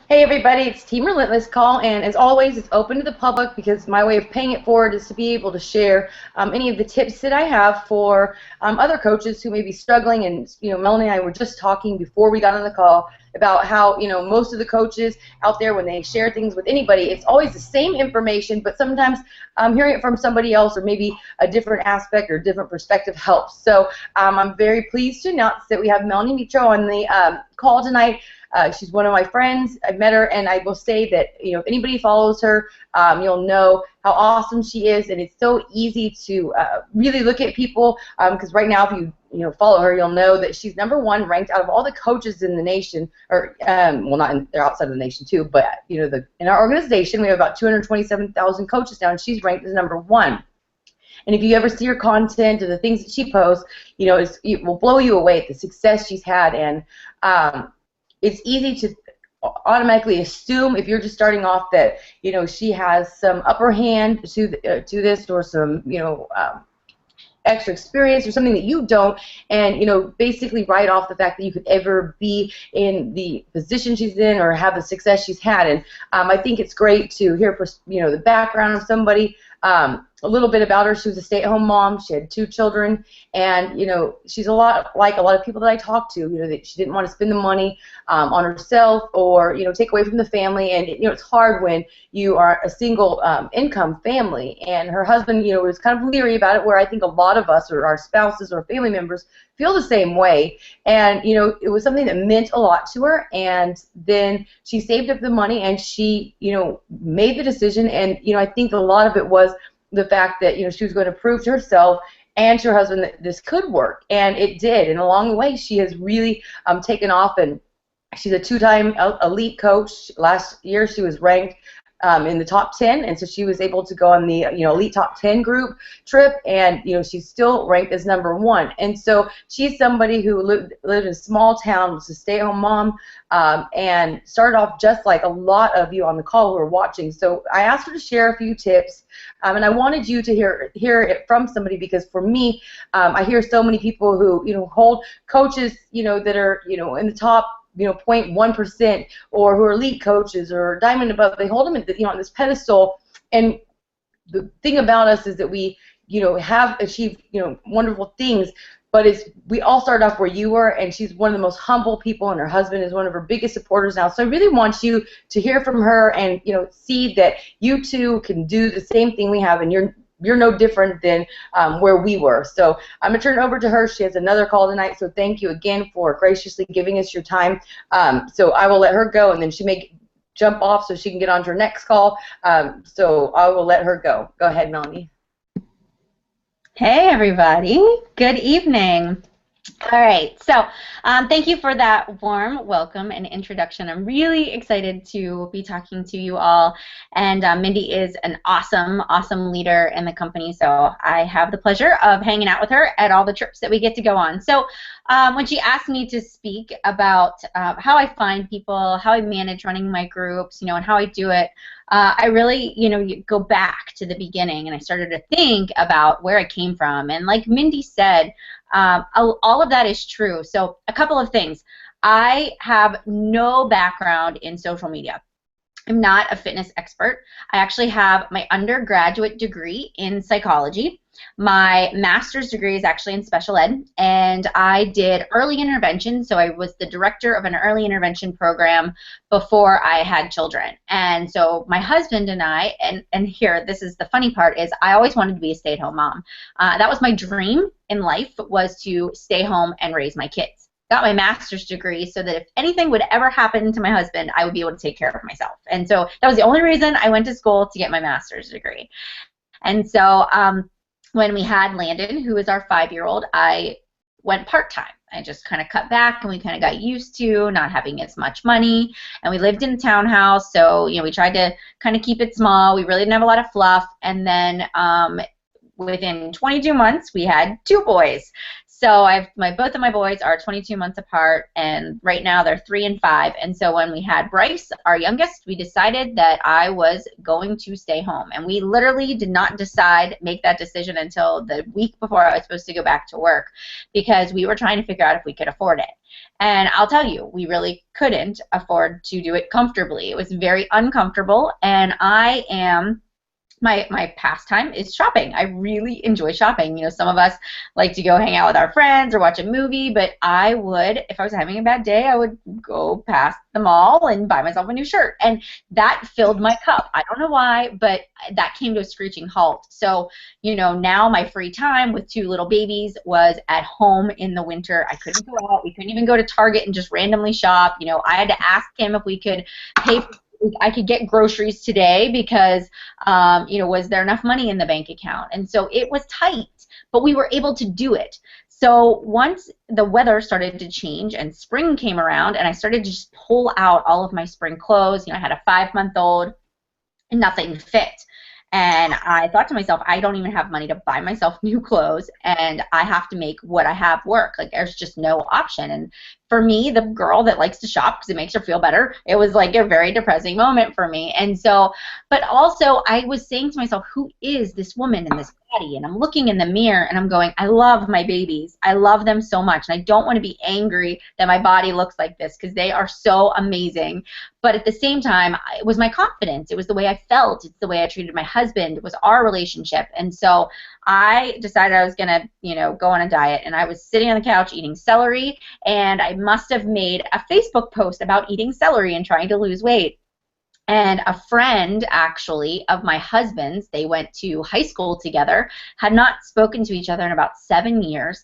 Hey everybody, it's Team Relentless Call, and as always, it's open to the public because my way of paying it forward is to be able to share any of the tips that I have for other coaches who may be struggling. And Melanie and I were just talking before we got on the call about how most of the coaches out there, when they share things with anybody, it's always the same information, but sometimes hearing it from somebody else or maybe a different aspect or different perspective helps. So I'm very pleased to announce that we have Melanie Mitro on the call tonight. She's one of my friends. I've met her, and I will say that if anybody follows her, you'll know how awesome she is, and it's so easy to really look at people because right now, if you follow her, you'll know that she's #1 ranked out of all the coaches in the nation, or well, they're outside of the nation too, but in our organization we have about 227,000 coaches now, and she's ranked as #1. And if you ever see her content or the things that she posts, it will blow you away at the success she's had. And it's easy to automatically assume, if you're just starting off, that she has some upper hand to this, or some extra experience or something that you don't, and basically write off the fact that you could ever be in the position she's in or have the success she's had. And I think it's great to hear the background of somebody. A little bit about her. She was a stay-at-home mom. She had 2 children, and she's a lot like a lot of people that I talk to. That she didn't want to spend the money on herself or take away from the family. And it's hard when you are a single income family. And her husband was kind of leery about it, where I think a lot of us, or our spouses or family members, feel the same way. And it was something that meant a lot to her. And then she saved up the money, and she made the decision. And I think a lot of it was the fact that she was going to prove to herself and to her husband that this could work, and it did. And along the way, she has really taken off, and she's a 2-time elite coach. Last year, she was ranked in the top 10, and so she was able to go on the elite top 10 group trip, and she's still ranked as #1. And so she's somebody who lived in a small town, was a stay-at-home mom, and started off just like a lot of you on the call who are watching. So I asked her to share a few tips, and I wanted you to hear it from somebody, because for me, I hear so many people who hold coaches that are in the top 0.1%, or who are elite coaches or diamond above. They hold them on this pedestal. And the thing about us is that we have achieved wonderful things, but we all started off where you were, and she's one of the most humble people, and her husband is one of her biggest supporters now. So I really want you to hear from her and see that you too can do the same thing we have, and you're no different than where we were. So I'm going to turn it over to her. She has another call tonight, so thank you again for graciously giving us your time. So I will let her go, and then she may jump off so she can get on to her next call. So I will let her go. Go ahead, Melanie. Hey, everybody. Good evening. All right, so thank you for that warm welcome and introduction. I'm really excited to be talking to you all, and Mindy is an awesome, awesome leader in the company, so I have the pleasure of hanging out with her at all the trips that we get to go on. So when she asked me to speak about how I find people, how I manage running my groups, and how I do it, I really, you go back to the beginning, and I started to think about where I came from. And like Mindy said, all of that is true. So a couple of things. I have no background in social media. I'm not a fitness expert. I actually have my undergraduate degree in psychology. My master's degree is actually in special ed, and I did early intervention, so I was the director of an early intervention program before I had children. And so my husband and I, and here, this is the funny part, is I always wanted to be a stay-at-home mom. That was my dream in life, was to stay home and raise my kids. Got my master's degree so that if anything would ever happen to my husband, I would be able to take care of myself. And so that was the only reason I went to school, to get my master's degree. And so when we had Landon, who is our 5-year-old, I went part-time. I just kind of cut back, and we kind of got used to not having as much money. And we lived in a townhouse, so we tried to kind of keep it small. We really didn't have a lot of fluff. And then within 22 months, we had 2 boys. So both of my boys are 22 months apart, and right now they're 3 and 5. And so when we had Bryce, our youngest, we decided that I was going to stay home. And we literally did not make that decision until the week before I was supposed to go back to work, because we were trying to figure out if we could afford it. And I'll tell you, we really couldn't afford to do it comfortably. It was very uncomfortable, and my pastime is shopping. I really enjoy shopping. You know, some of us like to go hang out with our friends or watch a movie, but I would, if I was having a bad day, I would go past the mall and buy myself a new shirt. And that filled my cup. I don't know why, but that came to a screeching halt. So, you know, now my free time with 2 little babies was at home in the winter. I couldn't go out. We couldn't even go to Target and just randomly shop. You know, I had to ask him if we could pay for I could get groceries today because, you know, was there enough money in the bank account? And so it was tight, but we were able to do it. So once the weather started to change and spring came around, and I started to just pull out all of my spring clothes, you know, I had a 5-month-old and nothing fit. And I thought to myself, I don't even have money to buy myself new clothes, and I have to make what I have work. Like, there's just no option. And for me, the girl that likes to shop because it makes her feel better, it was like a very depressing moment for me. And so, but also I was saying to myself, who is this woman in this body? And I'm looking in the mirror and I'm going, I love my babies. I love them so much. And I don't want to be angry that my body looks like this, because they are so amazing. But at the same time, it was my confidence. It was the way I felt. It's the way I treated my husband. It was our relationship. And so I decided I was going to, you know, go on a diet. And I was sitting on the couch eating celery, and I must have made a Facebook post about eating celery and trying to lose weight. And a friend, actually, of my husband's, they went to high school together, had not spoken to each other in about 7 years.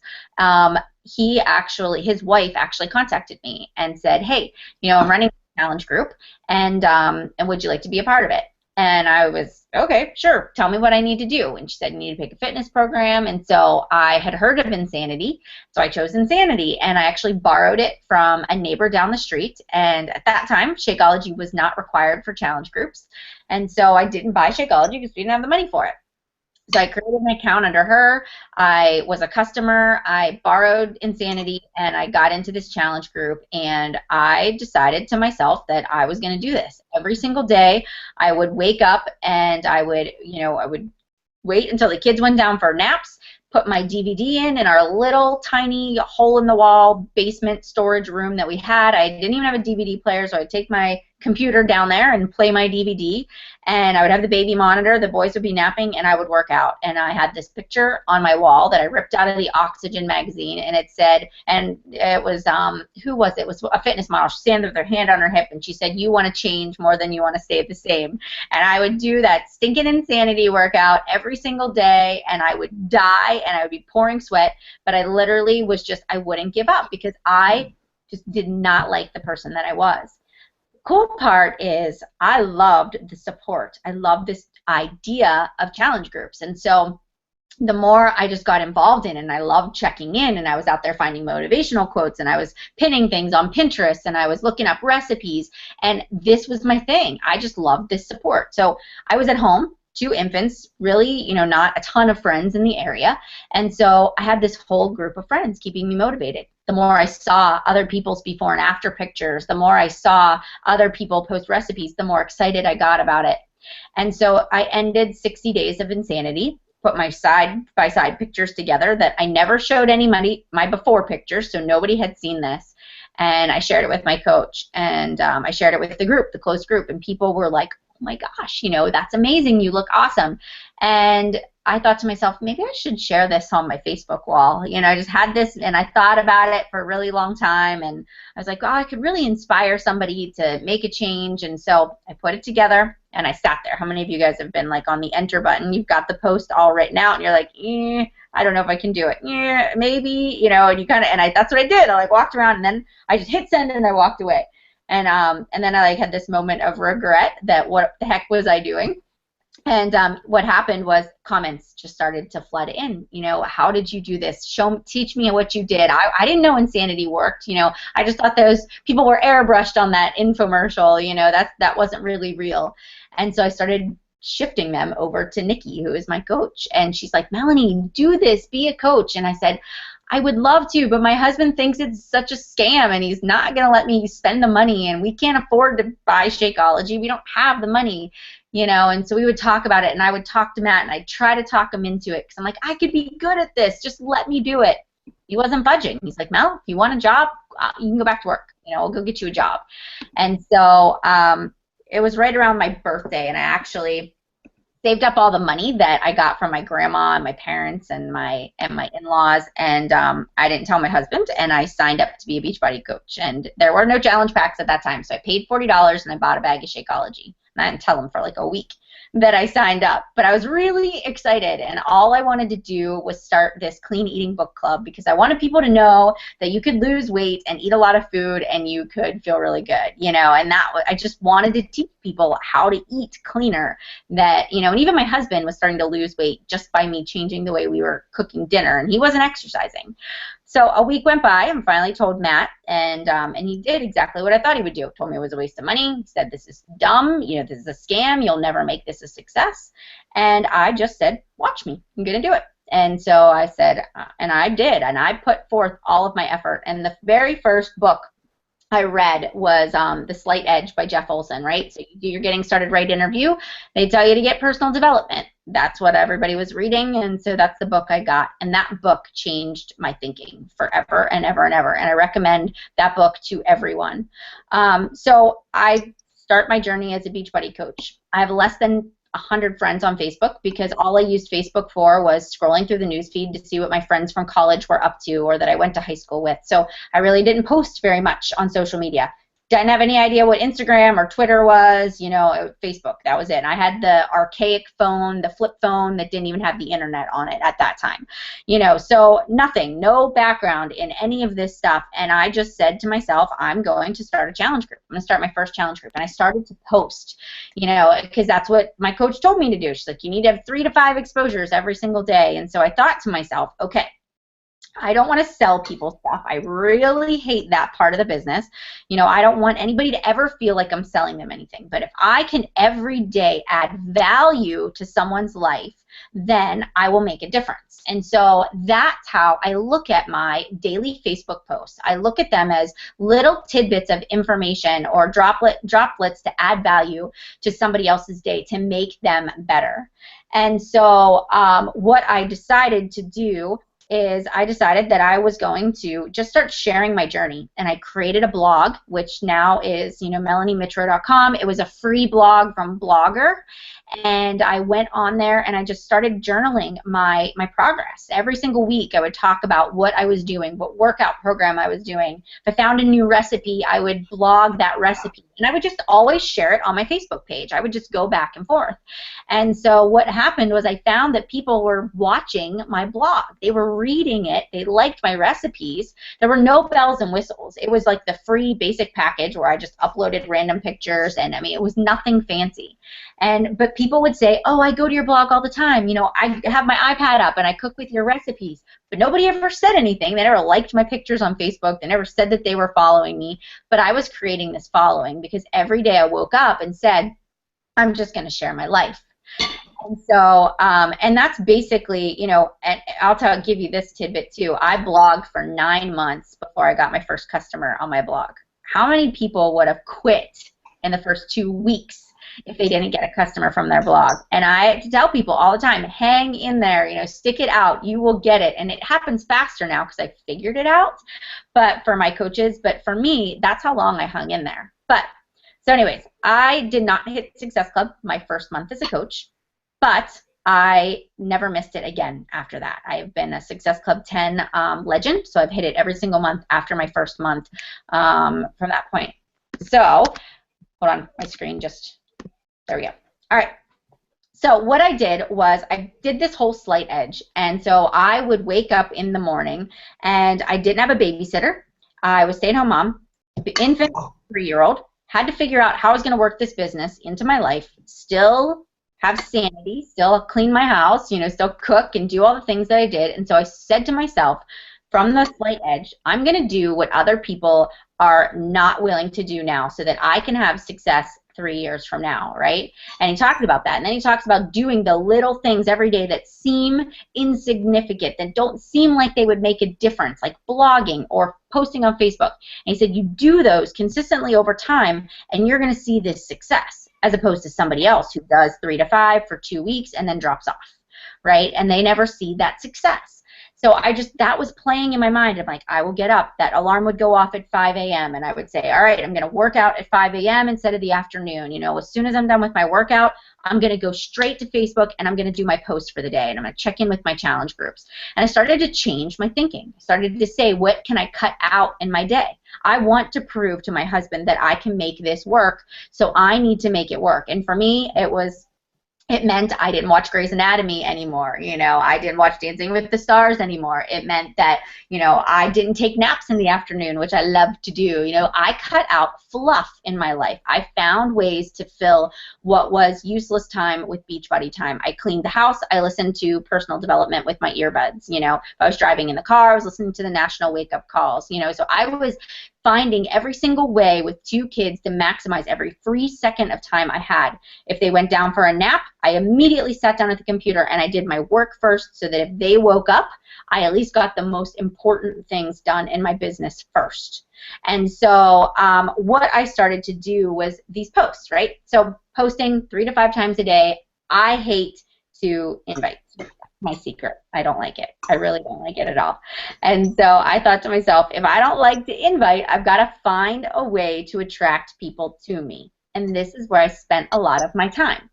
His wife actually contacted me and said, hey, you know, I'm running a challenge group, and would you like to be a part of it? And I was, okay, sure, tell me what I need to do. And she said, you need to pick a fitness program. And so I had heard of Insanity, so I chose Insanity. And I actually borrowed it from a neighbor down the street. And at that time, Shakeology was not required for challenge groups. And so I didn't buy Shakeology because we didn't have the money for it. So I created an account under her. I was a customer. I borrowed Insanity, and I got into this challenge group. And I decided to myself that I was going to do this every single day. I would wake up and I would wait until the kids went down for naps, put my DVD in our little tiny hole-in-the-wall basement storage room that we had. I didn't even have a DVD player, so I'd take my computer down there and play my DVD, and I would have the baby monitor, the boys would be napping, and I would work out. And I had this picture on my wall that I ripped out of the Oxygen magazine, and it said, and it was, who was it? It was a fitness model. She standing with her hand on her hip, and she said, you want to change more than you want to stay the same. And I would do that stinking Insanity workout every single day, and I would die, and I would be pouring sweat, but I literally was just, I wouldn't give up, because I just did not like the person that I was. Cool part is I loved the support. I loved this idea of challenge groups. And so the more I just got involved in, and I loved checking in, and I was out there finding motivational quotes, and I was pinning things on Pinterest, and I was looking up recipes, and this was my thing. I just loved this support. So I was at home, 2 infants, really, you know, not a ton of friends in the area. And so I had this whole group of friends keeping me motivated. The more I saw other people's before and after pictures, the more I saw other people post recipes, the more excited I got about it. And so I ended 60 days of Insanity, put my side-by-side pictures together that I never showed anybody, my before pictures, so nobody had seen this. And I shared it with my coach, and I shared it with the group, the close group, and people were like, oh my gosh, you know, that's amazing, you look awesome. And I thought to myself, maybe I should share this on my Facebook wall. You know, I just had this, and I thought about it for a really long time, and I was like, oh, I could really inspire somebody to make a change. And so I put it together, and I sat there. How many of you guys have been like on the enter button? You've got the post all written out, and you're like, I don't know if I can do it. Maybe, you know, and you kind of, and that's what I did. I like walked around, and then I just hit send, and I walked away. And then I like had this moment of regret that what the heck was I doing? And what happened was comments just started to flood in. You know, how did you do this? Teach me what you did. I didn't know Insanity worked. You know, I just thought those people were airbrushed on that infomercial. You know, that wasn't really real. And so I started shifting them over to Nikki, who is my coach. And she's like, Melanie, do this, be a coach. And I said, I would love to, but my husband thinks it's such a scam and he's not going to let me spend the money, and we can't afford to buy Shakeology. We don't have the money, you know. And so we would talk about it, and I would talk to Matt, and I'd try to talk him into it because I'm like, I could be good at this. Just let me do it. He wasn't budging. He's like, Mel, if you want a job, you can go back to work. You know, I'll go get you a job. And so it was right around my birthday, and I actually saved up all the money that I got from my grandma and my parents and my in-laws, and I didn't tell my husband, and I signed up to be a Beachbody coach. And there were no challenge packs at that time, so I paid $40 and I bought a bag of Shakeology. And I didn't tell him for like a week that I signed up, but I was really excited, and all I wanted to do was start this clean eating book club because I wanted people to know that you could lose weight and eat a lot of food and you could feel really good, you know. And that I just wanted to teach people how to eat cleaner. That, you know, and even my husband was starting to lose weight just by me changing the way we were cooking dinner, and he wasn't exercising. So a week went by, and finally told Matt, and he did exactly what I thought he would do. Told me it was a waste of money. He said, this is dumb. You know, this is a scam. You'll never make this a success. And I just said, watch me. I'm going to do it. And so I said, and I did, and I put forth all of my effort. And the very first book I read was The Slight Edge by Jeff Olson, right? So you do your Getting Started Right interview. They tell you to get personal development. That's what everybody was reading, and so that's the book I got. And that book changed my thinking forever and ever and ever, and I recommend that book to everyone. So I start my journey as a Beachbody coach. I have less than 100 friends on Facebook because all I used Facebook for was scrolling through the newsfeed to see what my friends from college were up to or that I went to high school with. So I really didn't post very much on social media. Didn't have any idea what Instagram or Twitter was, you know. Facebook, that was it. And I had the archaic phone, the flip phone that didn't even have the internet on it at that time, you know. So nothing, no background in any of this stuff. And I just said to myself, I'm going to start a challenge group. I'm going to start my first challenge group. And I started to post, you know, because that's what my coach told me to do. She's like, you need to have 3 to 5 exposures every single day. And so I thought to myself, okay, I don't want to sell people stuff. I really hate that part of the business. You know, I don't want anybody to ever feel like I'm selling them anything. But if I can every day add value to someone's life, then I will make a difference. And so that's how I look at my daily Facebook posts. I look at them as little tidbits of information or droplets to add value to somebody else's day to make them better. And so what I decided to do is I decided that I was going to just start sharing my journey, and I created a blog, which now is, you know, MelanieMitro.com. It was a free blog from Blogger, and I went on there and I just started journaling my progress. Every single week I would talk about what I was doing, what workout program I was doing. If I found a new recipe, I would blog that recipe, and I would just always share it on my Facebook page. I would just go back and forth. And so what happened was I found that people were watching my blog. They were reading it. They liked my recipes. There were no bells and whistles. It was like the free basic package where I just uploaded random pictures, and I mean, it was nothing fancy. But people would say, oh, I go to your blog all the time. You know, I have my iPad up and I cook with your recipes. But nobody ever said anything. They never liked my pictures on Facebook. They never said that they were following me. But I was creating this following because every day I woke up and said, I'm just going to share my life. And so, and that's basically, you know, and give you this tidbit too. I blogged for 9 months before I got my first customer on my blog. How many people would have quit in the first 2 weeks if they didn't get a customer from their blog? And I tell people all the time, hang in there, you know, stick it out, you will get it. And it happens faster now because I figured it out, but for my coaches, but for me, that's how long I hung in there. But so anyways, I did not hit Success Club my first month as a coach, but I never missed it again after that. I've been a Success Club 10 legend, so I've hit it every single month after my first month from that point. So, hold on, my screen just, there we go. All right. So what I did was I did this whole slight edge, and so I would wake up in the morning, and I didn't have a babysitter. I was stay-at-home mom, infant 3-year-old, had to figure out how I was going to work this business into my life, still have sanity, still clean my house, you know, still cook and do all the things that I did. And so I said to myself, from the slight edge, I'm going to do what other people are not willing to do now so that I can have success 3 years from now, right? And he talks about that. And then he talks about doing the little things every day that seem insignificant, that don't seem like they would make a difference, like blogging or posting on Facebook. And he said you do those consistently over time, and you're going to see this success, as opposed to somebody else who does 3 to 5 for 2 weeks and then drops off, right? And they never see that success. So that was playing in my mind. I'm like, I will get up. That alarm would go off at 5 a.m. and I would say, all right, I'm going to work out at 5 a.m. instead of the afternoon. You know, as soon as I'm done with my workout, I'm going to go straight to Facebook and I'm going to do my post for the day, and I'm going to check in with my challenge groups. And I started to change my thinking. I started to say, what can I cut out in my day? I want to prove to my husband that I can make this work, so I need to make it work. And for me, it meant I didn't watch Grey's Anatomy anymore. You know, I didn't watch Dancing with the Stars anymore. It meant that, you know, I didn't take naps in the afternoon, which I love to do. You know, I cut out fluff in my life. I found ways to fill what was useless time with Beachbody time. I cleaned the house. I listened to personal development with my earbuds. You know, if I was driving in the car, I was listening to the national wake-up calls. You know, so I was finding every single way with 2 kids to maximize every free second of time I had. If they went down for a nap, I immediately sat down at the computer and I did my work first, so that if they woke up, I at least got the most important things done in my business first. And so what I started to do was these posts, right? So posting 3 to 5 times a day. I hate to invite. My secret. I don't like it. I really don't like it at all. And so I thought to myself, if I don't like to invite, I've got to find a way to attract people to me. And this is where I spent a lot of my time.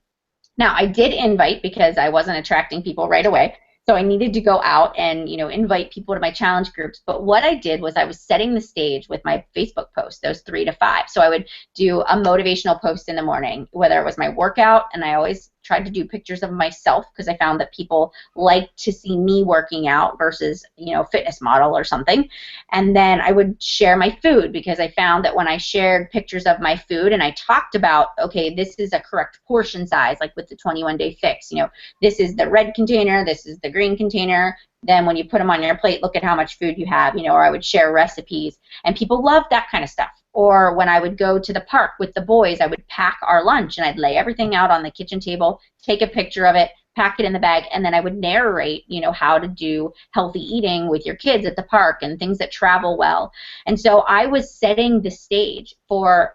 Now, I did invite because I wasn't attracting people right away. So I needed to go out and, you know, invite people to my challenge groups. But what I did was I was setting the stage with my Facebook posts, those 3 to 5. So I would do a motivational post in the morning, whether it was my workout, and I always tried to do pictures of myself because I found that people like to see me working out versus, you know, fitness model or something. And then I would share my food, because I found that when I shared pictures of my food and I talked about, okay, this is a correct portion size, like with the 21-day fix, you know, this is the red container, this is the green container. Then when you put them on your plate, look at how much food you have, you know, or I would share recipes, and people loved that kind of stuff. Or when I would go to the park with the boys, I would pack our lunch and I'd lay everything out on the kitchen table, take a picture of it, pack it in the bag, and then I would narrate, you know, how to do healthy eating with your kids at the park and things that travel well. And so I was setting the stage for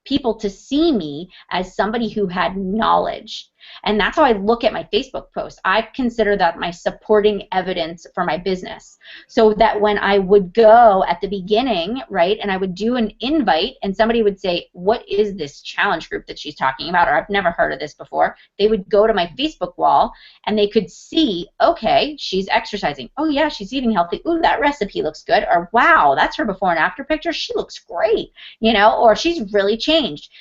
people to see me as somebody who had knowledge. And that's how I look at my Facebook posts. I consider that my supporting evidence for my business. So that when I would go at the beginning, right, and I would do an invite and somebody would say, what is this challenge group that she's talking about? Or I've never heard of this before. They would go to my Facebook wall and they could see, okay, she's exercising. Oh yeah, she's eating healthy. Ooh, that recipe looks good. Or wow, that's her before and after picture. She looks great, you know, or she's really changed.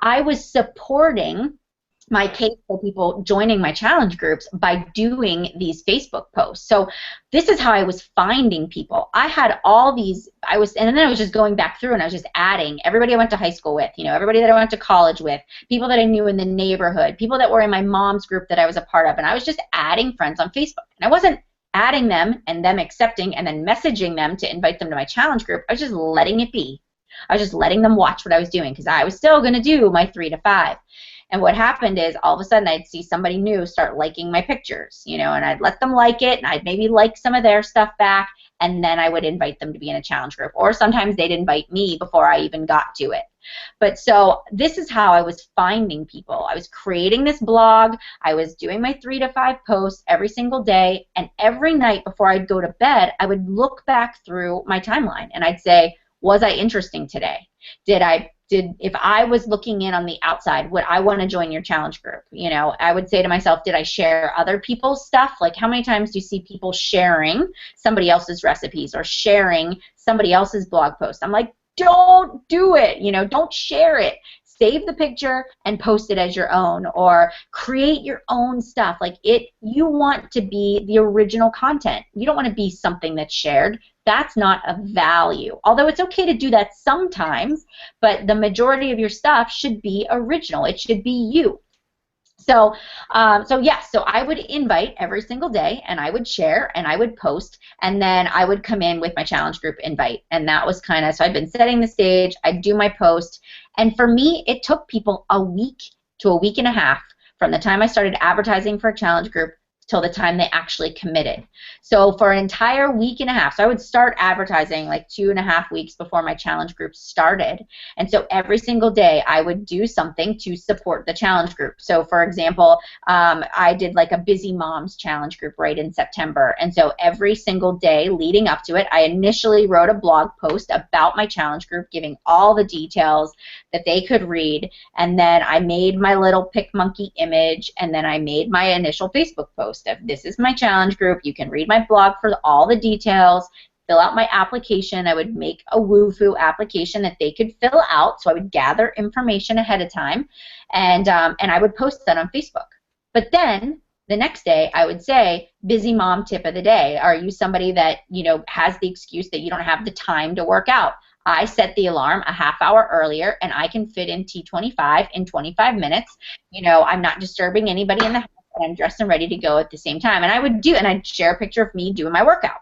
I was supporting my case for people joining my challenge groups by doing these Facebook posts. So this is how I was finding people. I had all these, and then I was just going back through and I was just adding everybody I went to high school with, you know, everybody that I went to college with, people that I knew in the neighborhood, people that were in my mom's group that I was a part of, and I was just adding friends on Facebook. And I wasn't adding them and them accepting and then messaging them to invite them to my challenge group. I was just letting it be. I was just letting them watch what I was doing because I was still going to do my 3 to 5. And what happened is all of a sudden I'd see somebody new start liking my pictures, you know, and I'd let them like it, and I'd maybe like some of their stuff back, and then I would invite them to be in a challenge group. Or sometimes they'd invite me before I even got to it. But so this is how I was finding people. I was creating this blog. I was doing my 3 to 5 posts every single day, and every night before I'd go to bed, I would look back through my timeline, and I'd say, was I interesting today? If I was looking in on the outside, would I want to join your challenge group? You know, I would say to myself, did I share other people's stuff? Like, how many times do you see people sharing somebody else's recipes or sharing somebody else's blog post? I'm like, don't do it. You know, don't share it. Save the picture and post it as your own, or create your own stuff. Like, you want to be the original content. You don't want to be something that's shared. That's not a value. Although it's okay to do that sometimes, but the majority of your stuff should be original. It should be you. So I would invite every single day, and I would share, and I would post, and then I would come in with my challenge group invite, and that was kind of, so I'd been setting the stage, I'd do my post, and for me, it took people a week to a week and a half from the time I started advertising for a challenge group till the time they actually committed. So for an entire week and a half, so I would start advertising like 2.5 weeks before my challenge group started. And so every single day I would do something to support the challenge group. So for example, I did like a Busy Moms challenge group right in September. And so every single day leading up to it, I initially wrote a blog post about my challenge group, giving all the details that they could read. And then I made my little pick monkey image, and then I made my initial Facebook post of, this is my challenge group. You can read my blog for all the details. Fill out my application. I would make a woo-foo application that they could fill out. So I would gather information ahead of time, and I would post that on Facebook. But then the next day I would say, busy mom tip of the day. Are you somebody that, you know, has the excuse that you don't have the time to work out? I set the alarm a half hour earlier, and I can fit in T25 in 25 minutes. You know, I'm not disturbing anybody in the house, and I'm dressed and ready to go at the same time. And I'd share a picture of me doing my workout.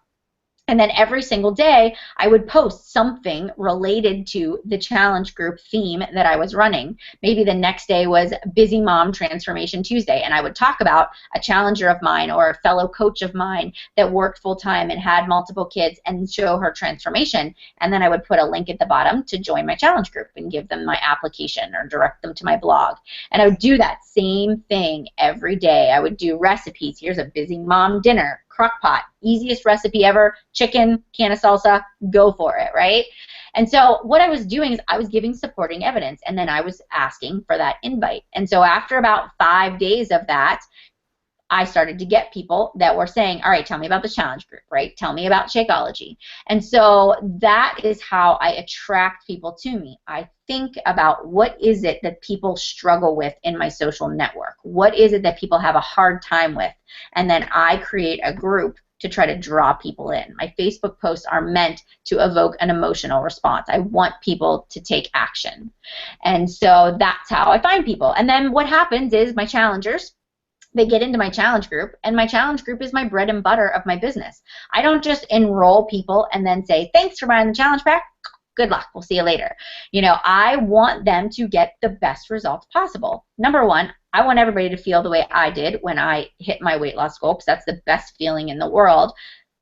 And then every single day, I would post something related to the challenge group theme that I was running. Maybe the next day was Busy Mom Transformation Tuesday, and I would talk about a challenger of mine or a fellow coach of mine that worked full-time and had multiple kids and show her transformation. And then I would put a link at the bottom to join my challenge group and give them my application or direct them to my blog. And I would do that same thing every day. I would do recipes. Here's a busy mom dinner. Crock pot, easiest recipe ever, chicken, can of salsa, go for it, right? And so what I was doing is I was giving supporting evidence, and then I was asking for that invite. And so after about 5 days of that, I started to get people that were saying, all right, tell me about the challenge group, right? Tell me about Shakeology. And so that is how I attract people to me. I think about what is it that people struggle with in my social network? What is it that people have a hard time with? And then I create a group to try to draw people in. My Facebook posts are meant to evoke an emotional response. I want people to take action. And so that's how I find people. And then what happens is my challengers, they get into my challenge group, and my challenge group is my bread and butter of my business. I don't just enroll people and then say, thanks for buying the challenge pack. Good luck. We'll see you later. You know, I want them to get the best results possible. Number one, I want everybody to feel the way I did when I hit my weight loss goal, because that's the best feeling in the world.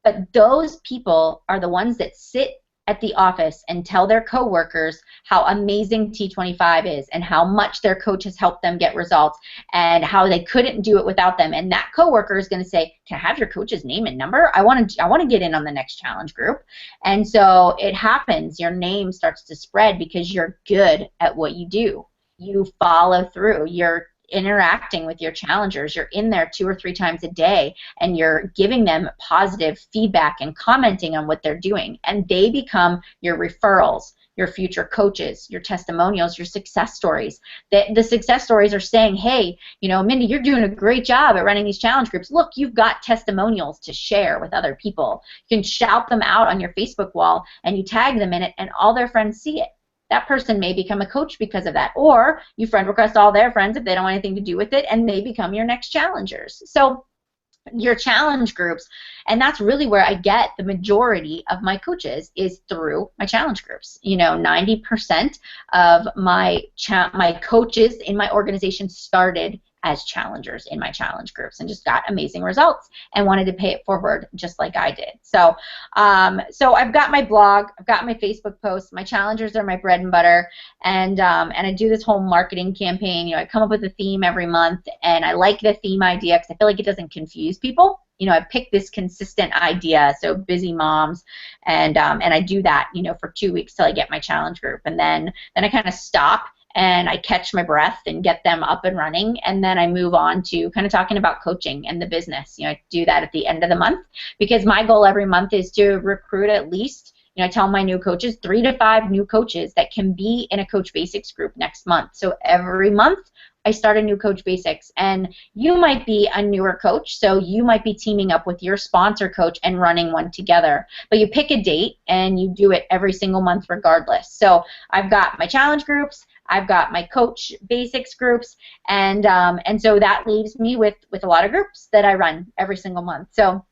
But those people are the ones that sit at the office and tell their coworkers how amazing T25 is and how much their coach has helped them get results and how they couldn't do it without them. And that coworker is going to say, can I have your coach's name and number? I want to get in on the next challenge group. And so it happens. Your name starts to spread because you're good at what you do. You follow through. You're interacting with your challengers. You're in there 2 or 3 times a day, and you're giving them positive feedback and commenting on what they're doing, and they become your referrals, your future coaches, your testimonials, your success stories. The success stories are saying, hey, you know, Mindy, you're doing a great job at running these challenge groups. Look, you've got testimonials to share with other people. You can shout them out on your Facebook wall, and you tag them in it, and all their friends see it. That person may become a coach because of that, or you friend request all their friends if they don't want anything to do with it, and they become your next challengers. So your challenge groups, and that's really where I get the majority of my coaches, is through my challenge groups. You know, 90% of my coaches in my organization started as challengers in my challenge groups and just got amazing results and wanted to pay it forward just like I did. So so I've got my blog, I've got my Facebook posts, my challengers are my bread and butter, and I do this whole marketing campaign. You know, I come up with a theme every month, and I like the theme idea because I feel like it doesn't confuse people. You know, I pick this consistent idea, so busy moms, and I do that, you know, for 2 weeks till I get my challenge group, and then I kind of stop and I catch my breath and get them up and running, and then I move on to kind of talking about coaching and the business. You know, I do that at the end of the month because my goal every month is to recruit at least I tell my new coaches, 3 to 5 new coaches that can be in a Coach Basics group next month. So every month I start a new Coach Basics, and you might be a newer coach, so you might be teaming up with your sponsor coach and running one together. But you pick a date and you do it every single month regardless. So I've got my challenge groups, I've got my Coach Basics groups, and so that leaves me with a lot of groups that I run every single month. So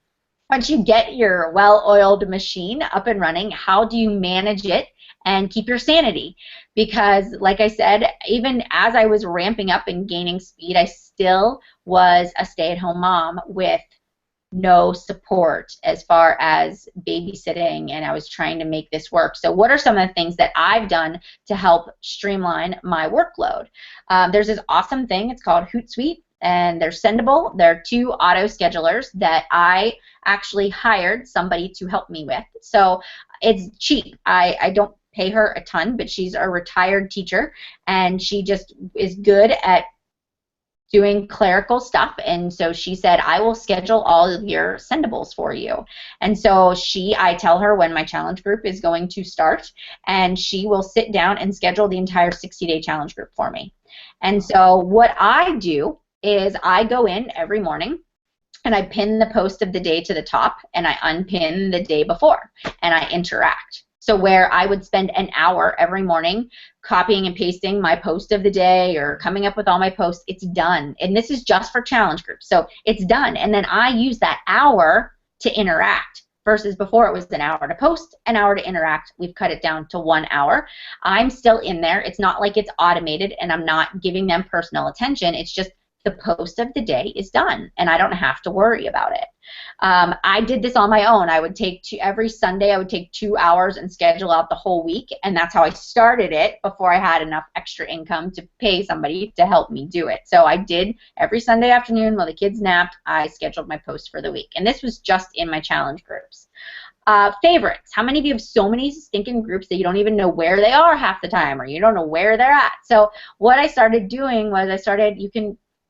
once you get your well-oiled machine up and running, how do you manage it and keep your sanity? Because like I said, even as I was ramping up and gaining speed, I still was a stay-at-home mom with no support as far as babysitting, and I was trying to make this work. So what are some of the things that I've done to help streamline my workload? There's this awesome thing. It's called Hootsuite, and they're sendable. They're 2 auto schedulers that I actually hired somebody to help me with. So it's cheap. I don't pay her a ton, but she's a retired teacher, and she just is good at doing clerical stuff, and so she said, I will schedule all of your sendables for you. And so I tell her when my challenge group is going to start, and she will sit down and schedule the entire 60-day challenge group for me. And so what I do is I go in every morning and I pin the post of the day to the top, and I unpin the day before, and I interact. So where I would spend an hour every morning copying and pasting my post of the day or coming up with all my posts, it's done. And this is just for challenge groups. So it's done. And then I use that hour to interact versus before it was an hour to post, an hour to interact. We've cut it down to 1 hour. I'm still in there. It's not like it's automated and I'm not giving them personal attention. It's just the post of the day is done, and I don't have to worry about it. I did this on my own. I would take every Sunday, I would take 2 hours and schedule out the whole week, and that's how I started it before I had enough extra income to pay somebody to help me do it. So I did every Sunday afternoon while the kids napped, I scheduled my post for the week, and this was just in my challenge groups. Favorites. How many of you have so many stinking groups that you don't even know where they are half the time, or you don't know where they're at? So what I started doing was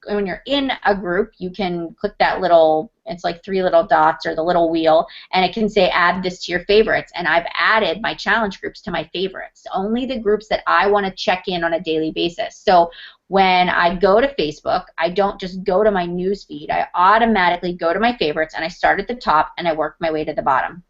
when you're in a group, you can click that little, it's like 3 little dots or the little wheel, and it can say add this to your favorites. And I've added my challenge groups to my favorites, only the groups that I want to check in on a daily basis. So when I go to Facebook, I don't just go to my news feed. I automatically go to my favorites, and I start at the top and I work my way to the bottom.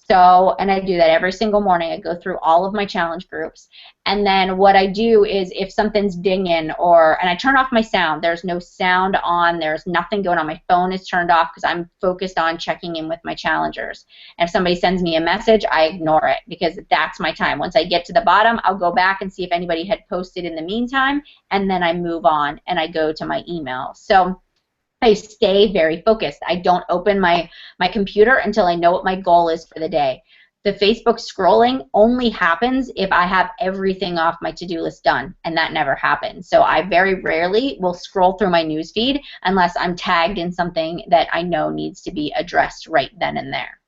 So, and I do that every single morning. I go through all of my challenge groups. And then what I do is if something's dinging and I turn off my sound. There's no sound on. There's nothing going on. My phone is turned off because I'm focused on checking in with my challengers. And if somebody sends me a message, I ignore it because that's my time. Once I get to the bottom, I'll go back and see if anybody had posted in the meantime, and then I move on and I go to my email. So I stay very focused. I don't open my computer until I know what my goal is for the day. The Facebook scrolling only happens if I have everything off my to-do list done, and that never happens. So I very rarely will scroll through my news feed unless I'm tagged in something that I know needs to be addressed right then and there.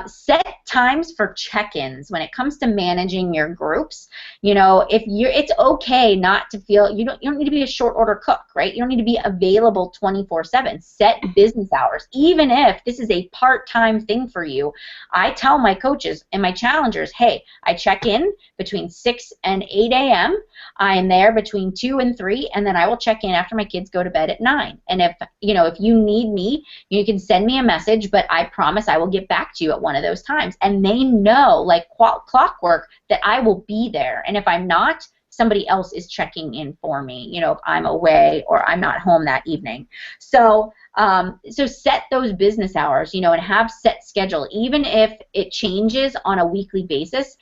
Set times for check-ins when it comes to managing your groups. It's okay not to feel, you don't need to be a short order cook, right? You don't need to be available 24/7. Set business hours. Even if this is a part-time thing for you, I tell my coaches and my challengers, hey, I check in between 6 and 8 a.m. I'm there between 2 and 3, and then I will check in after my kids go to bed at 9. And if you need me, you can send me a message, but I promise I will get back to you at one of those times. And they know, like clockwork, that I will be there. And if I'm not, somebody else is checking in for me, if I'm away or I'm not home that evening. So set those business hours, and have set schedule. Even if it changes on a weekly basis,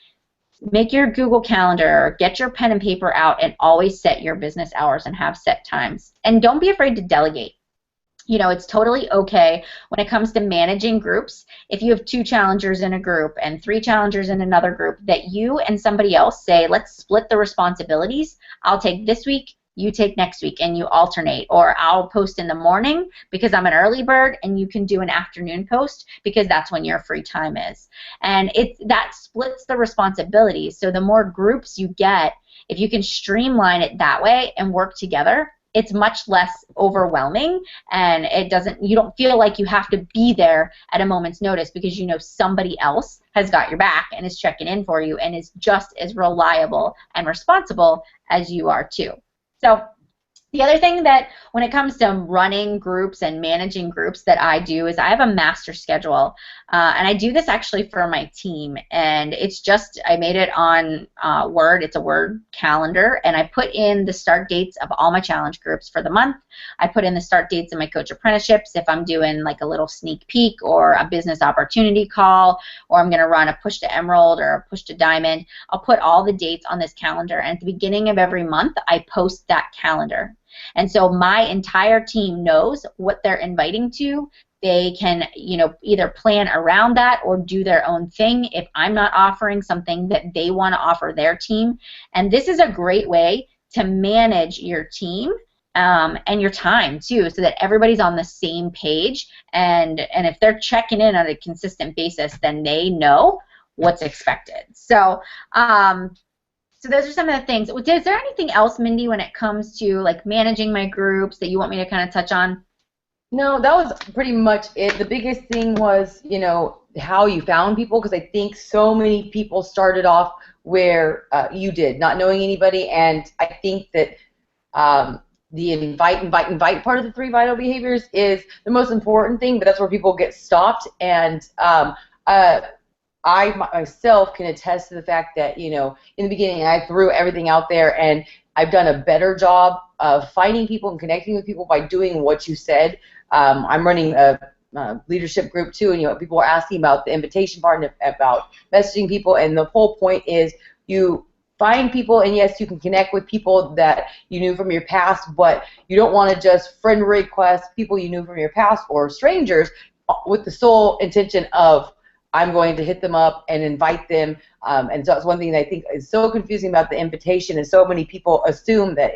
make your Google Calendar, get your pen and paper out, and always set your business hours and have set times. And don't be afraid to delegate. It's totally okay when it comes to managing groups. If you have 2 challengers in a group and 3 challengers in another group, that you and somebody else say, let's split the responsibilities. I'll take this week, you take next week, and you alternate. Or I'll post in the morning because I'm an early bird, and you can do an afternoon post because that's when your free time is. And that splits the responsibilities. So the more groups you get, if you can streamline it that way and work together, it's much less overwhelming, and you don't feel like you have to be there at a moment's notice, because you know somebody else has got your back and is checking in for you and is just as reliable and responsible as you are too. So the other thing that when it comes to running groups and managing groups that I do is I have a master schedule, and I do this actually for my team, and it's just, I made it on Word. It's a Word calendar, and I put in the start dates of all my challenge groups for the month. I put in the start dates of my coach apprenticeships if I'm doing like a little sneak peek or a business opportunity call, or I'm going to run a push to Emerald or a push to Diamond. I'll put all the dates on this calendar, and at the beginning of every month I post that calendar. And so my entire team knows what they're inviting to. They can, you know, either plan around that or do their own thing if I'm not offering something that they want to offer their team. And this is a great way to manage your team and your time too, so that everybody's on the same page. And if they're checking in on a consistent basis, then they know what's expected. So so those are some of the things. Is there anything else, Mindy, when it comes to like managing my groups that you want me to kind of touch on? No, that was pretty much it. The biggest thing was, you know, how you found people, because I think so many people started off where you did, not knowing anybody, and I think that the invite part of the 3 vital behaviors is the most important thing, but that's where people get stopped, and I myself can attest to the fact that, you know, in the beginning I threw everything out there, and I've done a better job of finding people and connecting with people by doing what you said. I'm running a leadership group too, and you know, people are asking about the invitation part and about messaging people, and the whole point is you find people, and yes, you can connect with people that you knew from your past, but you don't want to just friend request people you knew from your past or strangers with the sole intention of I'm going to hit them up and invite them, and so that's one thing that I think is so confusing about the invitation, is so many people assume that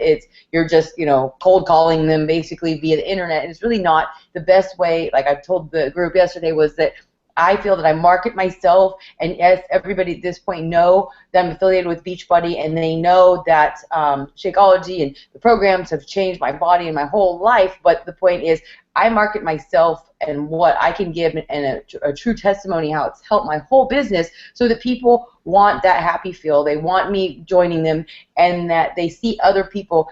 you're just, you know, cold calling them basically via the internet, and it's really not the best way. Like I told the group yesterday, was that I feel that I market myself, and yes, everybody at this point know that I'm affiliated with Beachbody, and they know that Shakeology and the programs have changed my body and my whole life, but the point is I market myself and what I can give, and a true testimony how it's helped my whole business, so that people want that happy feel. They want me joining them, and that they see other people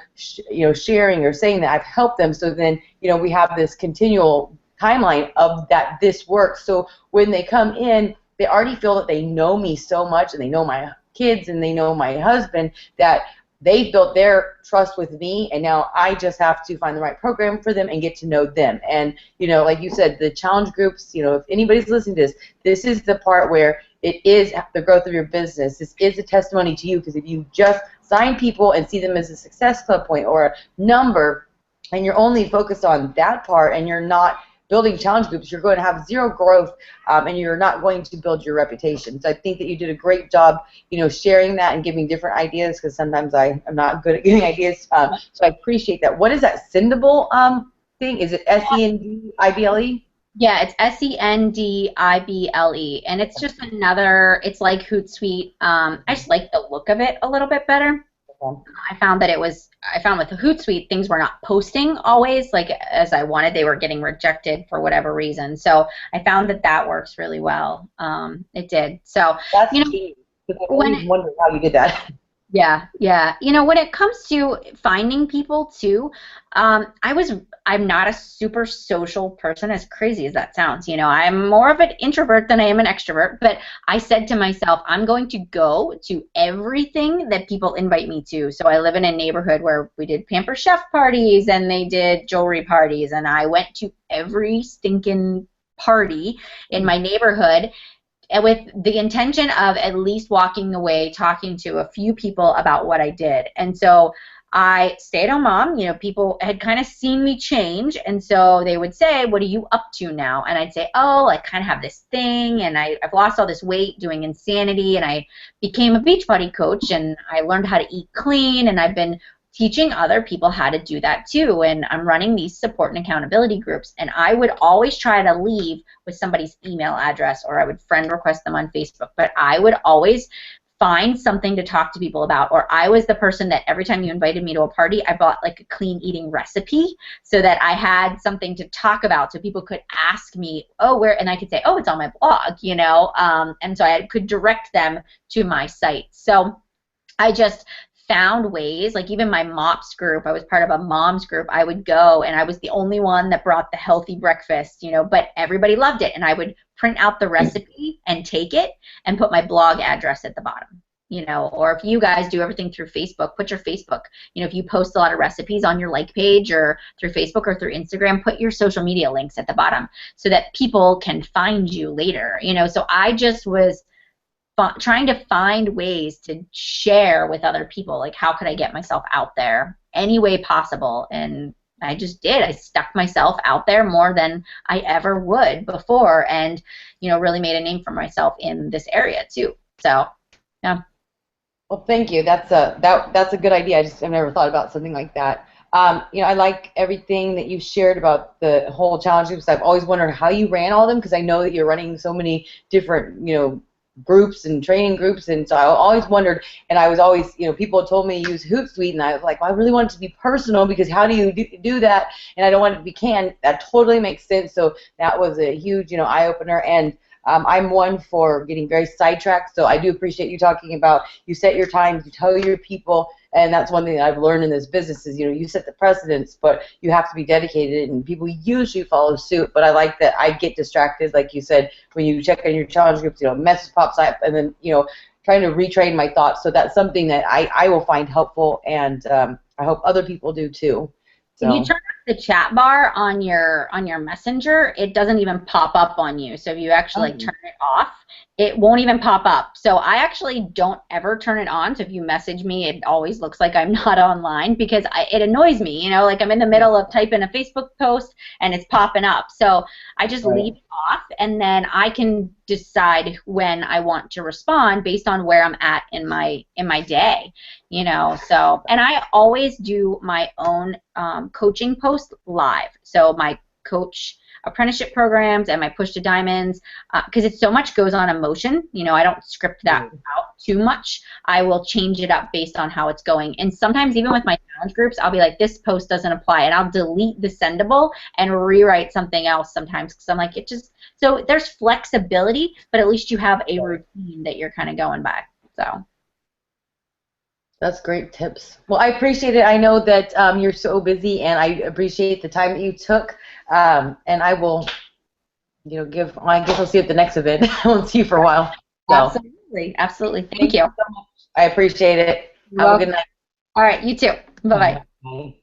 you know, sharing or saying that I've helped them, so then, you know, we have this continual timeline of that this works. So when they come in, they already feel that they know me so much, and they know my kids, and they know my husband, that they built their trust with me, and now I just have to find the right program for them and get to know them. And, you know, like you said, the challenge groups, you know, if anybody's listening to this, this is the part where it is the growth of your business. This is a testimony to you, because if you just sign people and see them as a success club point or a number, and you're only focused on that part, and you're not building challenge groups, you're going to have zero growth, and you're not going to build your reputation. So I think that you did a great job, you know, sharing that and giving different ideas, because sometimes I'm not good at giving ideas. So I appreciate that. What is that Sendable thing? Is it SENDIBLE? Yeah, it's SENDIBLE, and it's just another, it's like Hootsuite. I just like the look of it a little bit better. I found with the Hootsuite, things were not posting always like as I wanted. They were getting rejected for whatever reason. So I found that works really well. It did. So that's, you know, because I always wondered how you did that. Yeah, yeah. You know, when it comes to finding people too, I'm not a super social person, as crazy as that sounds. You know, I'm more of an introvert than I am an extrovert, but I said to myself, I'm going to go to everything that people invite me to. So I live in a neighborhood where we did Pamper Chef parties, and they did jewelry parties, and I went to every stinking party in my neighborhood, and with the intention of at least walking away talking to a few people about what I did. And so I stay-at-home mom, you know, people had kind of seen me change, and so they would say, what are you up to now? And I'd say, oh, I kind of have this thing, and I've lost all this weight doing Insanity, and I became a Beachbody coach, and I learned how to eat clean, and I've been teaching other people how to do that too, and I'm running these support and accountability groups, and I would always try to leave with somebody's email address, or I would friend request them on Facebook, but I would always find something to talk to people about. Or I was the person that every time you invited me to a party, I bought like a clean eating recipe so that I had something to talk about, so people could ask me, oh, where, and I could say, oh, it's on my blog, you know, and so I could direct them to my site. So I just found ways, like even my MOPS group, I was part of a mom's group, I would go and I was the only one that brought the healthy breakfast, you know, but everybody loved it, and I would print out the recipe and take it and put my blog address at the bottom, you know. Or if you guys do everything through Facebook, put your Facebook, you know, if you post a lot of recipes on your like page or through Facebook or through Instagram, put your social media links at the bottom so that people can find you later, you know. So I just was trying to find ways to share with other people, like how could I get myself out there any way possible, and I just did. I stuck myself out there more than I ever would before, and you know, really made a name for myself in this area too. So yeah. Well, thank you. That's a good idea. I've never thought about something like that. You know, I like everything that you shared about the whole challenge groups. I've always wondered how you ran all of them, because I know that you're running so many different, you know, groups and training groups, and so I always wondered, and I was always, you know, people told me to use Hootsuite, and I was like, well, I really want it to be personal, because how do you do that, and I don't want it to be canned. That totally makes sense. So that was a huge, you know, eye-opener. And I'm one for getting very sidetracked, so I do appreciate you talking about you set your times, you tell your people, and that's one thing that I've learned in this business is, you know, you set the precedents, but you have to be dedicated, and people usually follow suit. But I like that I get distracted, like you said, when you check in your challenge groups, you know, message pops up, and then, you know, trying to retrain my thoughts. So that's something that I will find helpful, and I hope other people do too. So. If you turn off the chat bar on your messenger, it doesn't even pop up on you. So if you actually like turn it off, it won't even pop up. So I actually don't ever turn it on. So if you message me, it always looks like I'm not online, because it annoys me. You know, like I'm in the middle of typing a Facebook post and it's popping up. So I just leave it off, and then I can decide when I want to respond based on where I'm at in my day. You know, so, and I always do my own coaching post live. So my coach apprenticeship programs and my Push to Diamonds, because it's so much goes on emotion. You know, I don't script that out too much. I will change it up based on how it's going. And sometimes even with my challenge groups, I'll be like, this post doesn't apply, and I'll delete the sendable and rewrite something else sometimes, because I'm like, it just, so there's flexibility, but at least you have a routine that you're kind of going by. So. That's great tips. Well, I appreciate it. I know that you're so busy, and I appreciate the time that you took. And I will, you know, I guess I'll see you at the next event. I won't see you for a while. So. Absolutely, absolutely. Thank you. So much. I appreciate it. Have a good night. All right, you too. Bye-bye. Bye.